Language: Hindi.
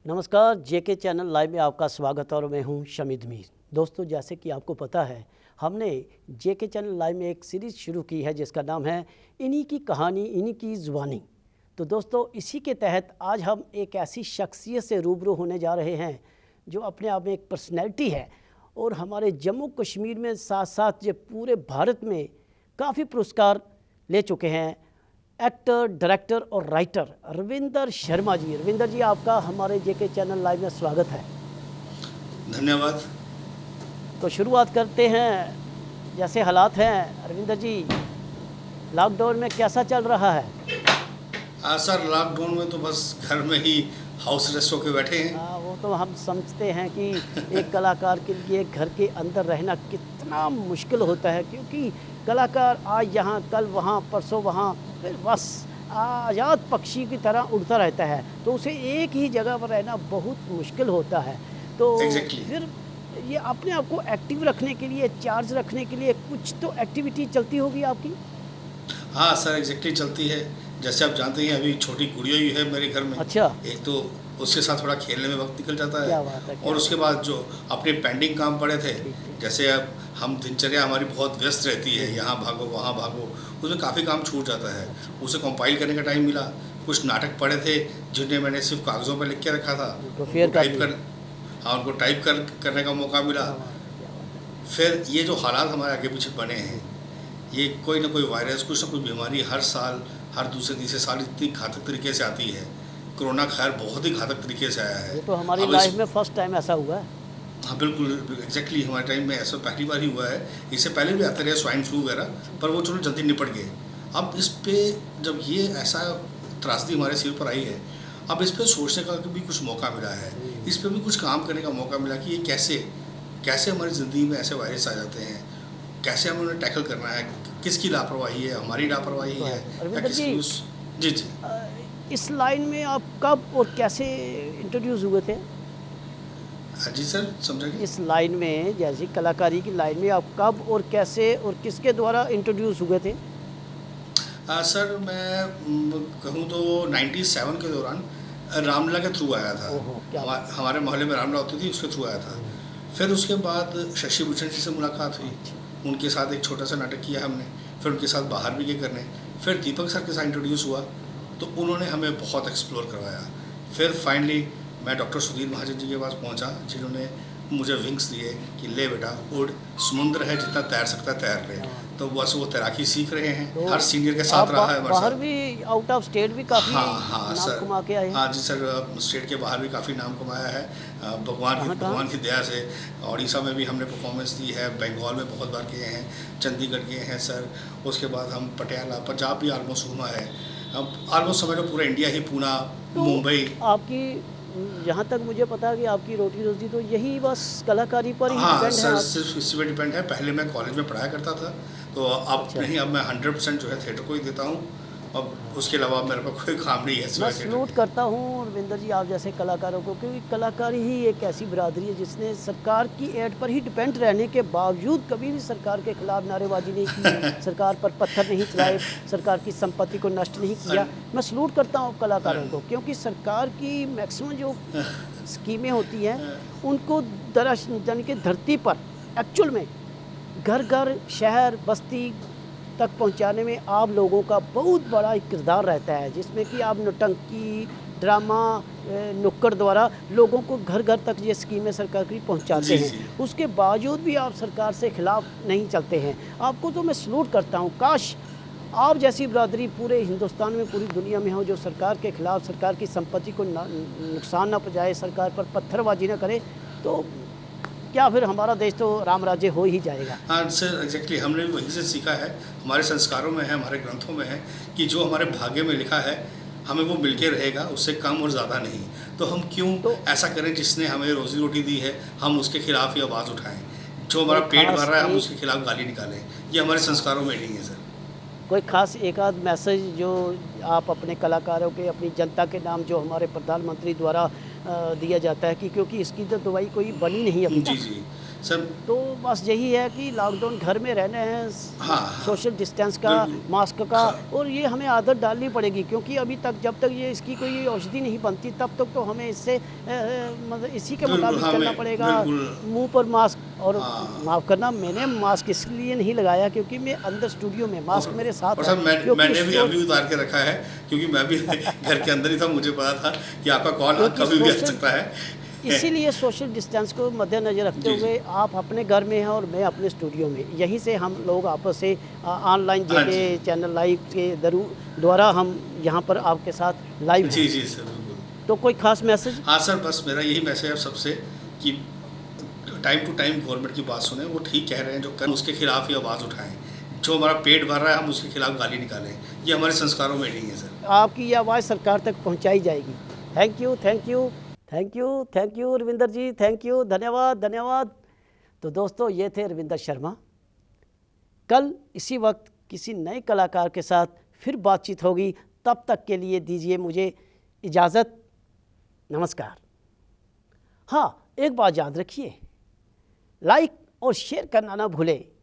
नमस्कार, जेके चैनल लाइव में आपका स्वागत और मैं हूं शमीद मीर। दोस्तों, जैसे कि आपको पता है, हमने जेके चैनल लाइव में एक सीरीज़ शुरू की है जिसका नाम है इन्हीं की कहानी इन्हीं की ज़ुबानी। तो दोस्तों, इसी के तहत आज हम एक ऐसी शख्सियत से रूबरू होने जा रहे हैं जो अपने आप में एक पर्सनैलिटी है और हमारे जम्मू कश्मीर में साथ साथ जो पूरे भारत में काफ़ी पुरस्कार ले चुके हैं। एक्टर, डायरेक्टर और राइटर रविंदर शर्मा जी। रविंदर जी, आपका हमारे जेके चैनल लाइव में स्वागत है। धन्यवाद। तो शुरुआत करते हैं। जैसे हालात हैं रविंदर जी, लॉकडाउन में कैसा चल रहा है? सर, लॉकडाउन में तो बस घर में ही हाउस रेस्ट होके बैठे हैं। वो तो हम समझते हैं कि एक कलाकार के लिए घर के अंदर रहना कितना मुश्किल होता है, क्योंकि कलाकार आज यहाँ कल वहाँ परसों वहाँ, फिर बस आज़ाद पक्षी की तरह उड़ता रहता है, तो उसे एक ही जगह पर रहना बहुत मुश्किल होता है। तो फिर ये अपने आप को एक्टिव रखने के लिए, चार्ज रखने के लिए कुछ तो एक्टिविटी चलती होगी आपकी? हाँ सर, एग्जैक्टली चलती है। जैसे आप जानते हैं, अभी छोटी गुड़िया ही है मेरे घर में। अच्छा। एक तो उसके साथ थोड़ा खेलने में वक्त निकल जाता है। क्या बात है, और उसके बाद जो अपने पेंडिंग काम पड़े थे, जैसे अब हम दिनचर्या हमारी बहुत व्यस्त रहती है, यहाँ भागो वहाँ भागो, उसमें काफ़ी काम छूट जाता है। उसे कंपाइल करने का टाइम मिला। कुछ नाटक पढ़े थे जिन्हें मैंने सिर्फ कागज़ों पर लिख के रखा था, उनको टाइप करने का मौका मिला। फिर ये जो हालात हमारे आगे पीछे बने हैं, ये कोई ना कोई वायरस, कुछ ना कुछ बीमारी हर साल, हर दूसरे तीसरे साल इतनी घातक तरीके से आती है। कोरोना खैर बहुत ही घातक तरीके से आया है। ये तो हमारी लाइफ में फर्स्ट टाइम ऐसा हुआ है। हाँ बिल्कुल, एग्जैक्टली हमारे टाइम में ऐसा पहली बार ही हुआ है। इससे पहले भी आते रहे स्वाइन फ्लू वगैरह, पर वो चलो जल्दी निपट गए। अब इस पे जब ये ऐसा त्रासदी हमारे सिर पर आई है, अब इस पर सोचने का भी कुछ मौका मिला है, इस पर भी कुछ काम करने का मौका मिला कि ये कैसे हमारी ज़िंदगी में ऐसे वायरस आ जाते हैं, कैसे हमें उन्हें टैकल करना है, किसकी लापरवाही है, हमारी लापरवाही है या किसकी उस। जी जी। इस लाइन में आप कब और कैसे इंट्रोड्यूस हुए थे? जी सर, समझाइए। इस लाइन में, जैसी कलाकारी की लाइन में आप कब और कैसे और किसके द्वारा इंट्रोड्यूस हुए थे? सर, मैं कहूँ तो 97 के दौरान रामलीला के थ्रू आया था। हमारे मोहल्ले में रामलीला होती थी, उसके थ्रू आया था। फिर उसके बाद शशि भूषण जी से मुलाकात हुई, उनके साथ एक छोटा सा नाटक किया हमने। फिर उनके साथ बाहर भी गए करने। फिर दीपक सर के साथ इंट्रोड्यूस हुआ, तो उन्होंने हमें बहुत एक्सप्लोर करवाया। फिर फाइनली मैं डॉक्टर सुधीर महाजन जी के पास पहुंचा, जिन्होंने मुझे विंग्स दिए कि ले बेटा उड़, समुद्र है जितना तैर सकता तैर ले। तो बस वो तैराकी सीख रहे हैं। तो हर सीनियर के साथ रहा है हमारे साथ। बाहर भी, आउट ऑफ स्टेट भी काफ़ी हाँ नाम सर, कमा के आए हैं। हाँ जी सर, स्टेट के बाहर भी काफ़ी नाम कमाया है भगवान की दया से। उड़ीसा में भी हमने परफॉर्मेंस दी है, बंगाल में बहुत बार किए हैं, चंडीगढ़ किए हैं सर। उसके बाद हम पटियाला, पंजाब भी ऑलमोस्ट घूमा है। अब ऑलमोस्ट समझ लो पूरा इंडिया ही, पूना, मुंबई। आपकी, जहाँ तक मुझे पता है कि आपकी रोटी रोजी तो यही बस कलाकारी पर ही हाँ डिपेंड सर, है। सिर्फ इसी पे डिपेंड है। पहले मैं कॉलेज में पढ़ाया करता था, तो अब नहीं, अब मैं 100% जो है थिएटर को ही देता हूँ। अब उसके अलावा मेरे पास कोई काम नहीं है। मैं सलूट करता हूँ रविंदर जी आप जैसे कलाकारों को, क्योंकि कलाकारी ही एक ऐसी बिरादरी है जिसने सरकार की एड पर ही डिपेंड रहने के बावजूद कभी भी सरकार के खिलाफ नारेबाजी नहीं की, सरकार पर पत्थर नहीं चलाए, सरकार की संपत्ति को नष्ट नहीं किया। मैं सलूट करता हूँ कलाकारों को, क्योंकि सरकार की मैक्सिमम जो स्कीमें होती हैं उनको यानी कि धरती पर एक्चुअल में घर घर, शहर, बस्ती तक पहुंचाने में आप लोगों का बहुत बड़ा किरदार रहता है, जिसमें कि आप नौटंकी, ड्रामा, नुक्कड़ द्वारा लोगों को घर घर तक ये स्कीमें सरकार की पहुंचाते हैं। उसके बावजूद भी आप सरकार से खिलाफ नहीं चलते हैं। आपको तो मैं सलूट करता हूं। काश आप जैसी बिरादरी पूरे हिंदुस्तान में, पूरी दुनिया में हो, जो सरकार के खिलाफ, सरकार की संपत्ति को नुकसान ना पहुँचाए, सरकार पर पत्थरबाजी ना करे, तो क्या फिर हमारा देश तो राम राज्य हो ही जाएगा। हाँ सर, एग्जैक्टली हमने भी वहीं से सीखा है। हमारे संस्कारों में है, हमारे ग्रंथों में है कि जो हमारे भाग्य में लिखा है हमें वो मिलके रहेगा, उससे कम और ज़्यादा नहीं। तो हम क्यों ऐसा करें, जिसने हमें रोजी रोटी दी है हम उसके खिलाफ ही आवाज़ उठाएं। जो हमारा पेट भर रहा है हम उसके खिलाफ गाली निकालें। ये हमारे संस्कारों में नहीं है सर। कोई खास एक आध मैसेज जो आप अपने कलाकारों के, अपनी जनता के नाम, जो हमारे प्रधानमंत्री द्वारा दिया जाता है, कि क्योंकि इसकी तो दवाई कोई बनी नहीं अभी जी जी, सर तो बस यही है कि लॉकडाउन घर में रहने हैं, हाँ हाँ सोशल डिस्टेंस का, बिल्कुल। मास्क का, हाँ, और ये हमें आदत डालनी पड़ेगी, क्योंकि अभी तक जब तक ये इसकी कोई औषधि नहीं बनती तब तक तो हमें इससे मतलब इसी के बिल्कुल मुताबिक चलना हमें पड़ेगा। बिल्कुल मुंह पर मास्क, और हाँ। माफ़ करना, मैंने मास्क इसलिए नहीं लगाया क्योंकि मैं अंदर स्टूडियो में, मास्क मेरे साथ और है सर क्योंकि मैंने भी अभी उतार के रखा है, क्योंकि मैं भी घर के अंदर ही था, मुझे पता था कि आपका कॉल क्योंकि कभी भी आ सोशल सकता है। इसीलिए सोशल डिस्टेंस को मद्देनज़र रखते जी, जी। हुए आप अपने घर में हैं और मैं अपने स्टूडियो में, यहीं से हम लोग आपस से ऑनलाइन हाँ जेके जी। चैनल लाइव के द्वारा हम यहाँ पर आपके साथ लाइव हैं। जी, जी सर, बिल्कुल। तो कोई ख़ास मैसेज? हाँ सर, बस मेरा यही मैसेज है सबसे कि टाइम टू टाइम गवर्नमेंट की बात सुनें, वो ठीक कह रहे हैं, जो कर उसके खिलाफ ही आवाज़ उठाएँ। जो हमारा पेट भर रहा है हम उसके खिलाफ गाली निकालें, ये हमारे संस्कारों में नहीं है सर। आपकी ये आवाज़ सरकार तक पहुँचाई जाएगी। Thank you, thank you, thank you, thank you Ravinder ji, thank you, धन्यवाद, धन्यवाद। तो दोस्तों, ये थे रविंदर शर्मा। कल इसी वक्त किसी नए कलाकार के साथ फिर बातचीत होगी, तब तक के लिए दीजिए मुझे इजाज़त। नमस्कार। हाँ, एक बात याद रखिए, लाइक और शेयर करना ना भूलें।